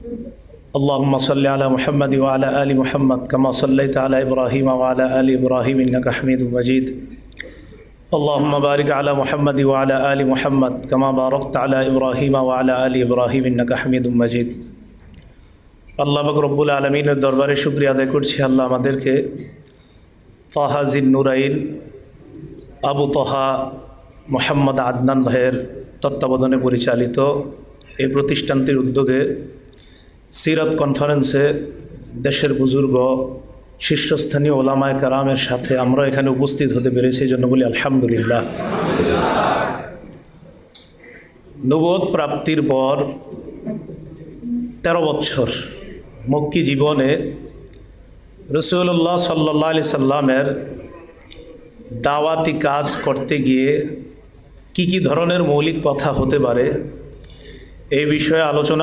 اللهم صل على محمد وعلى آل محمد كما صليت على إبراهيم وعلى آل إبراهيم إنك حميد مجيد اللهم بارك على محمد وعلى آل محمد كما باركت على إبراهيم وعلى آل إبراهيم إنك حميد مجيد আল্লাহ পাক রব্বুল আলামিনের দরবারে শুকরিয়া আদায় করছি। আল্লাহ আমাদেরকে তাহা জিন্নুরাইন আবু তহা মোহাম্মদ আদনান ভাইয়ের তত্ত্বাবধানে পরিচালিত এই প্রতিষ্ঠানটির উদ্যোগে সিরাত কনফারেন্সে দেশের বুজুর্গ শীর্ষস্থানীয় ওলামায়ে কেরামের সাথে আমরা এখানে উপস্থিত হতে পেরেছি, এই জন্য বলি আলহামদুলিল্লাহ। নবুয়ত প্রাপ্তির পর 13 বছর মক্কি জীবনে রাসূলুল্লাহ সাল্লাল্লাহু আলাইহি সাল্লামের দাওয়াতি কাজ করতে গিয়ে কি কি ধরনের মৌলিক কথা হতে পারে এই বিষয়ে আলোচনা